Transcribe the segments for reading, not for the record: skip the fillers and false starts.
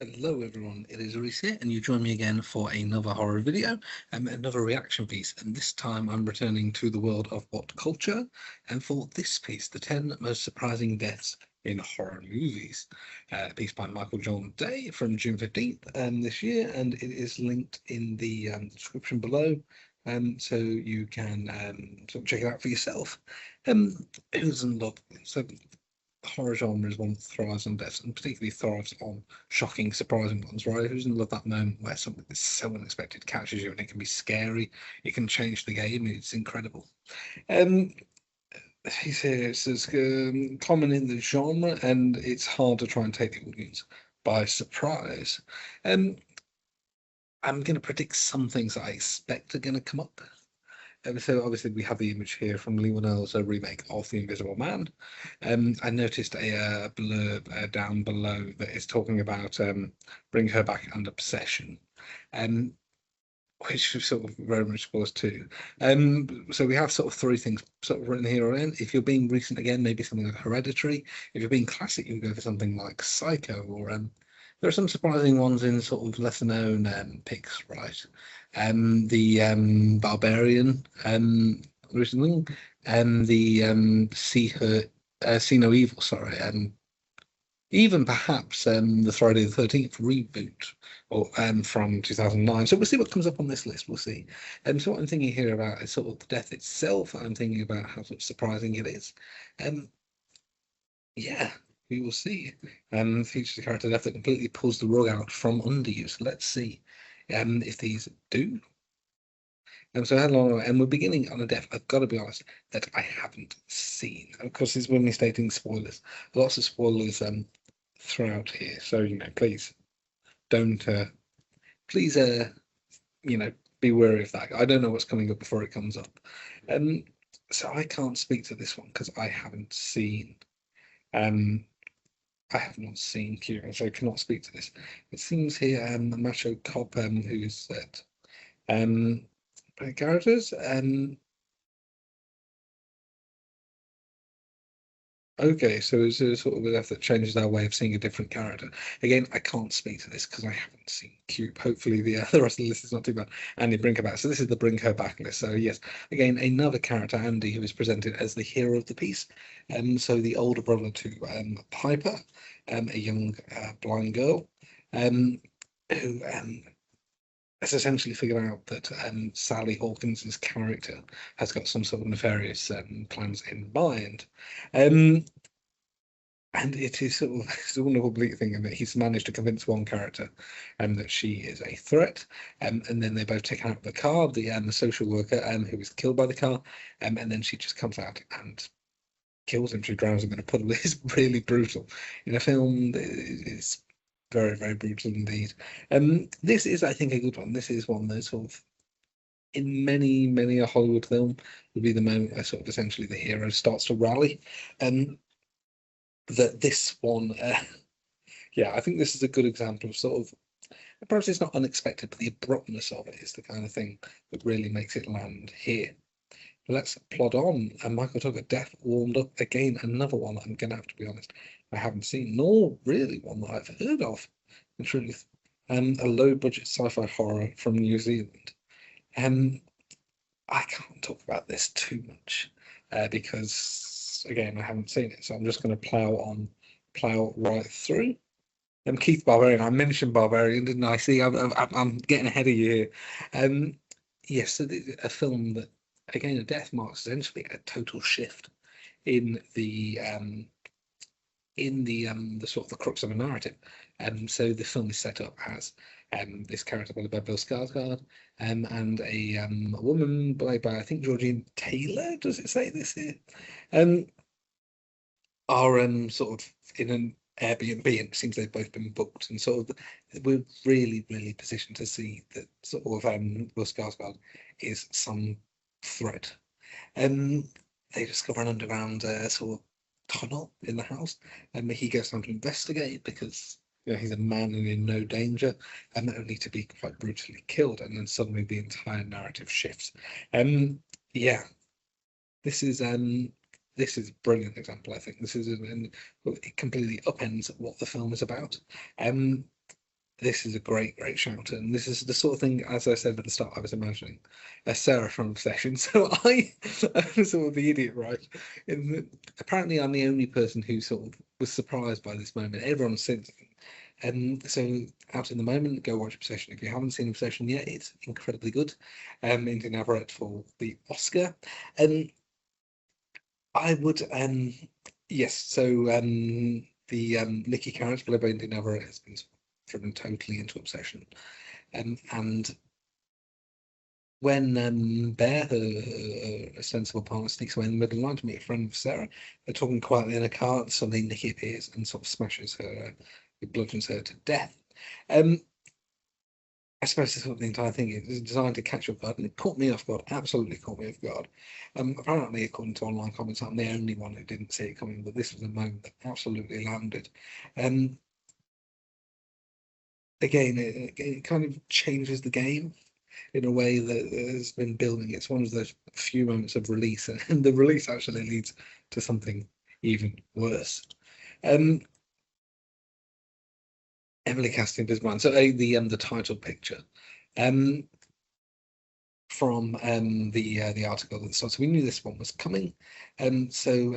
Hello everyone, it is Reese here, and you join me again for another horror video, another reaction piece, and this time I'm returning to the world of WhatCulture, and for this piece, the 10 most surprising deaths in horror movies. A piece by Michael John Day from June 15th this year, and it is linked in the description below, so you can sort of check it out for yourself. It doesn't love so horror genre is one that thrives on deaths and particularly thrives on shocking, surprising ones, right? Who doesn't love that moment where something that's so unexpected catches you and it can be scary, it can change the game, it's incredible. Um, he says it's common in the genre and it's hard to try and take the audience by surprise. Um, I'm going to predict some things that I expect are going to come up. So obviously we have the image here from Lee Whannell's remake of The Invisible Man. I noticed a blurb down below that is talking about Bring Her Back and Obsession, um, which sort of very much goes too. So we have sort of three things sort of written here or in. If you're being recent again, maybe something like Hereditary. If you're being classic, you can go for something like Psycho or there are some surprising ones in sort of lesser known picks, right? The Barbarian recently, and the See No Evil, sorry, even perhaps the Friday the 13th reboot or from 2009. So we'll see what comes up on this list. We'll see. So what I'm thinking here about is sort of the death itself. I'm thinking about how sort of surprising it is. Um, yeah, we will see. Features a character death that completely pulls the rug out from under you. So let's see if these do. So hello, and we're beginning on a death, I've got to be honest, that I haven't seen. Of course, this is when we're stating spoilers. Lots of spoilers throughout here. So, please don't, please, be wary of that. I don't know what's coming up before it comes up. Um, so I can't speak to this one because I haven't seen, um, I have not seen Kieran, so I cannot speak to this. It seems here, the macho cop, who's said, characters, okay, so it's a sort of a death that changes our way of seeing a different character. Again, I can't speak to this because I haven't seen Cube. Hopefully, the the rest of the list is not too bad. Andy Bring Her Back. So this is the Bring Her Back list. So yes, again, another character, Andy, who is presented as the hero of the piece. So the older brother to Piper, a young blind girl, who has essentially figured out that Sally Hawkins's character has got some sort of nefarious plans in mind. Um, and it is sort of it's a wonderful bleak thing in that he's managed to convince one character that she is a threat, and then they both take out the car, the social worker who was killed by the car, and then she just comes out and kills him. She drowns him in a puddle. It's really brutal. In a film, it's very, very brutal indeed. This is, I think, a good one. This is one that sort of, in many, many a Hollywood film, would be the moment where sort of essentially the hero starts to rally. Um, that this one, yeah, I think this is a good example of sort of, perhaps it's not unexpected, but the abruptness of it is the kind of thing that really makes it land here. Let's plod on. And Michael Tucker, Death Warmed Up, again, another one that I'm going to have to be honest, I haven't seen, nor really one that I've heard of, in truth. A low budget sci fi horror from New Zealand. Um, I can't talk about this too much because, again, I haven't seen it. So I'm just going to plow right through. Keith Barbarian, I mentioned Barbarian, didn't I? See, I'm getting ahead of you here. Yes, so a film that, again, a death marks essentially a total shift in the sort of the crux of a narrative. So the film is set up as this character played by Bill Skarsgård, and a woman played by I think Georgine Taylor. Does it say this here? Um, are sort of in an Airbnb, and it seems they've both been booked, and sort of we're really, really positioned to see that sort of Will Skarsgård is some threat. Um, they discover an underground sort of tunnel in the house, and he goes down to investigate because he's a man and in no danger, and only to be quite brutally killed, and then suddenly the entire narrative shifts. Yeah, this is this is a brilliant example. I think this is it completely upends what the film is about. Um, this is a great, great shout, and this is the sort of thing, as I said at the start, I was imagining a Sarah from Obsession. So I'm sort of the idiot, right? Apparently, I'm the only person who sort of was surprised by this moment. Everyone's since, and so out in the moment, go watch Obsession. If you haven't seen Obsession yet, it's incredibly good. Indian Everett for the Oscar, and I would yes. So the Nicky character played by Indian Everett has been driven totally into Obsession. And when Bear, her sensible partner, sneaks away in the middle of the night to meet a friend of Sarah, they're talking quietly in a car, and suddenly Nikki appears and sort of smashes her, bludgeons her to death. Um, I suppose this sort of the entire thing is designed to catch you off guard, and it caught me off guard, absolutely caught me off guard. Apparently, according to online comments, I'm the only one who didn't see it coming, but this was a moment that absolutely landed. Um, Again, it kind of changes the game in a way that has been building. It's one of those few moments of release, and the release actually leads to something even worse. Um, Emily casting does mine. So the title picture, um, from the article that starts. We knew this one was coming, so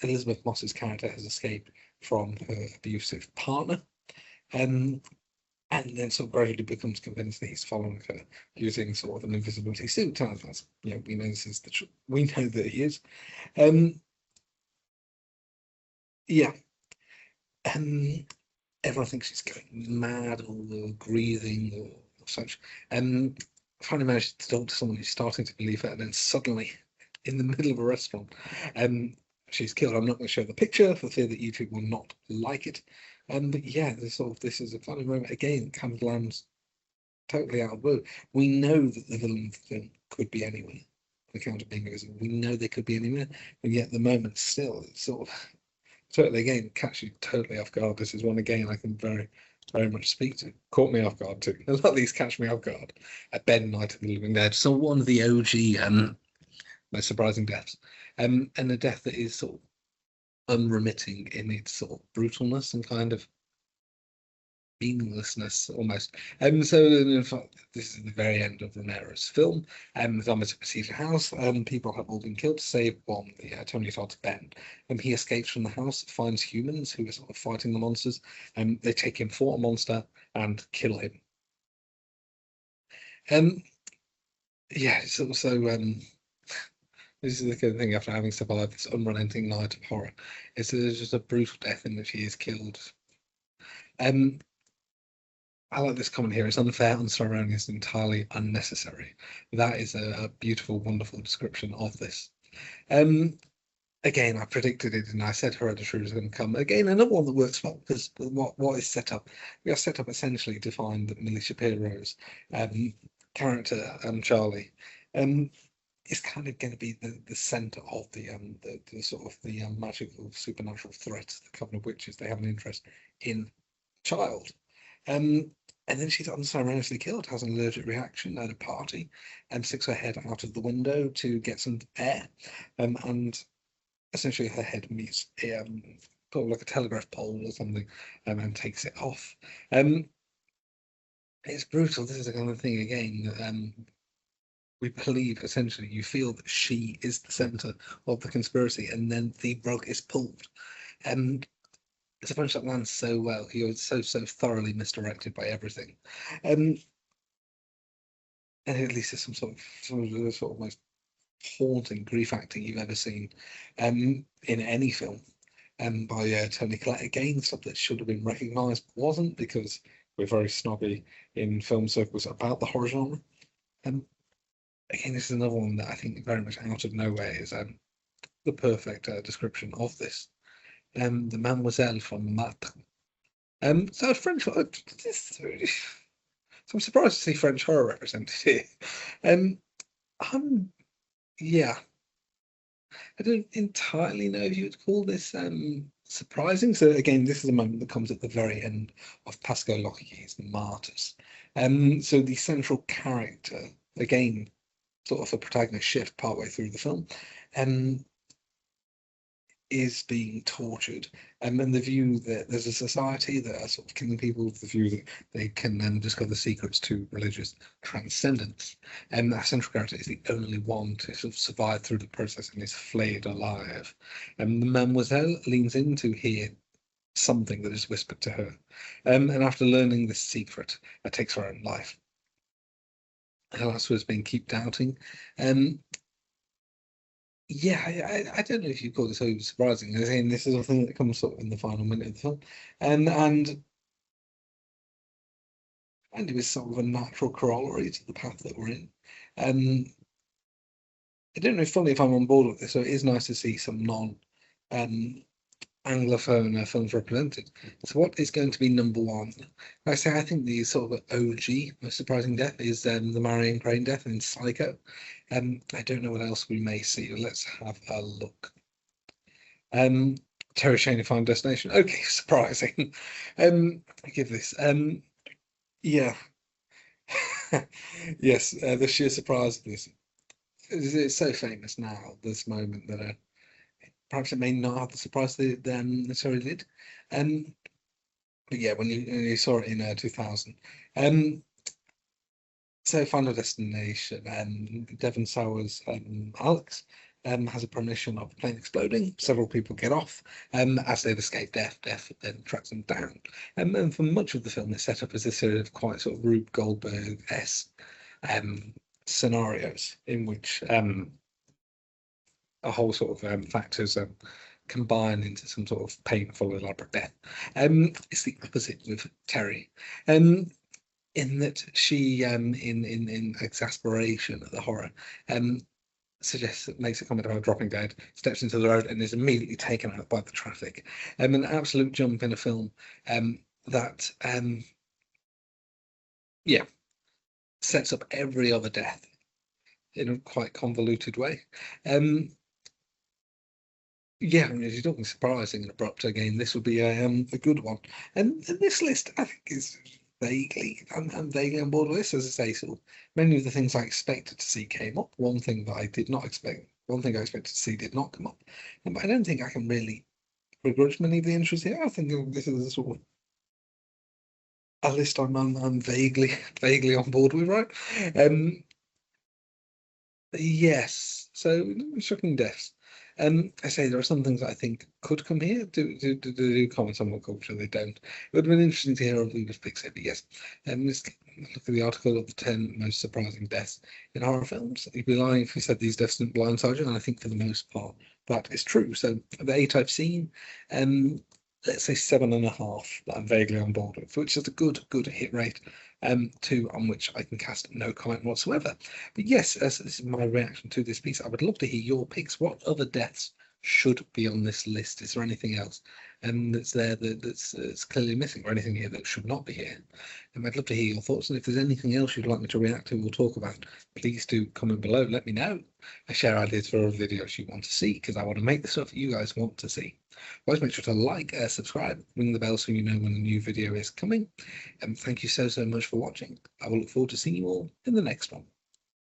Elizabeth Moss's character has escaped from her abusive partner, um, and then sort of gradually becomes convinced that he's following her using sort of an invisibility suit. As we know this is we know that he is. Um, yeah, um, everyone thinks she's going mad or grieving or such. Finally managed to talk to someone who's starting to believe her, and then suddenly, in the middle of a restaurant, she's killed. I'm not going to show the picture for fear that YouTube will not like it. But yeah, this is a funny moment again. Kind of lands totally out of blue. We know that the villain of the film could be anywhere. On account of being invisible, we know they could be anywhere, and yet the moment still, it's sort of totally again catch you totally off guard. This is one again I can very, very much speak to. Caught me off guard too. A lot of these catch me off guard. Ben, Night of the Living Dead. So one of the OG most surprising deaths, and a death that is sort of unremitting in its sort of brutalness and kind of meaninglessness almost. So in fact, this is the very end of Romero's film. The zombies besiege a house. People have all been killed, save one, Tony Todd's Ben. He escapes from the house, finds humans who are sort of fighting the monsters, and they take him for a monster and kill him. Um, yeah, this is the kind of thing after having survived this unrelenting night of horror. It's just a brutal death in which he is killed. Um, I like this comment here. It's unfair, unsurrounding, entirely unnecessary. That is a beautiful, wonderful description of this. Um, Again, I predicted it, and I said Hereditary was going to come. Again, another one that works well because what is set up? We are set up essentially to find that Millie Shapiro's character, Charlie, um, is kind of going to be the center of the sort of the magical supernatural threat, the Coven of Witches. They have an interest in child. Um, and then she's unceremoniously killed, has an allergic reaction at a party, and sticks her head out of the window to get some air. And essentially her head meets sort of like a telegraph pole or something, and takes it off. Um, it's brutal. This is the kind of thing again. We believe essentially you feel that she is the center of the conspiracy, and then the rug is pulled. And it's a punch that lands so well. You're so thoroughly misdirected by everything. Um, and at least it's some of the sort of most haunting grief acting you've ever seen, in any film, by Tony Collette. Again, stuff that should have been recognised but wasn't because we're very snobby in film circles about the horror genre. Um, Again, this is another one that I think very much out of nowhere is the perfect description of this. The Mademoiselle from Mat. So French. So I'm surprised to see French horror represented here. Um, yeah, I don't entirely know if you would call this surprising. So again, this is a moment that comes at the very end of Pascal Locky's Martyrs. So the central character, again, sort of a protagonist shift partway through the film, um, is being tortured, and the view that there's a society that are sort of killing people with the view that they can discover secrets to religious transcendence. And that central character is the only one to sort of survive through the process and is flayed alive. And the mademoiselle leans in to hear something that is whispered to her. And after learning this secret, takes her own life. Her last words being keep doubting. Um, yeah, I don't know if you call this so surprising. I mean, this is a thing that comes sort of in the final minute of the film, and it was sort of a natural corollary to the path that we're in. Um, I don't know fully if I'm on board with this, so it is nice to see some non um, Anglophone films represented. So, what is going to be number one? Like I say, I think the sort of OG most surprising death is the Marion Crane death in Psycho. I don't know what else we may see. Let's have a look. Um, Terror Shane Final Destination. Okay, surprising. I give this. Yeah. Yes, the sheer surprise of this. It's so famous now, this moment, that perhaps it may not have the surprise that it necessarily did. Um, but yeah, when you saw it in 2000. Um, so Final Destination, Devon Sawa's Alex has a premonition of the plane exploding. Several people get off as they've escaped death. Death then tracks them down. And for much of the film, it's set up as a series of quite sort of Rube Goldberg-esque scenarios in which a whole sort of factors combine into some sort of painful, elaborate death. It's the opposite with Terry. In that she, in exasperation at the horror, makes a comment about dropping dead, steps into the road, and is immediately taken out by the traffic. An absolute jump in a film that, yeah, sets up every other death in a quite convoluted way. Yeah, I mean, if you're talking surprising and abrupt again, this would be a good one. And this list, I think, is I'm vaguely on board with this. As I say, sort of many of the things I expected to see came up. One thing that I did not expect, one thing I expected to see did not come up. But I don't think I can really begrudge many of the entries here. I think this is a sort of a list I'm vaguely on board with, right? Um, Yes. So shocking deaths. I say there are some things that I think could come here. Do comment on what culture they don't. It would have been interesting to hear if we would fix it, but yes. Let's look at the article of the 10 most surprising deaths in horror films. You'd be lying if you said these deaths didn't blindside you, and I think for the most part that is true. So the 8 I've seen, let's say 7.5 that I'm vaguely on board with, which is a good hit rate. 2 on which I can cast no comment whatsoever. But yes, as this is my reaction to this piece. I would love to hear your picks. What other deaths should be on this list? Is there anything else that's there that's clearly missing, or anything here that should not be here? And I'd love to hear your thoughts. And if there's anything else you'd like me to react to or talk about, please do comment below. Let me know. I share ideas for other videos you want to see, because I want to make the stuff you guys want to see. Always make sure to like, subscribe, ring the bell so you know when a new video is coming. And thank you so much for watching. I will look forward to seeing you all in the next one.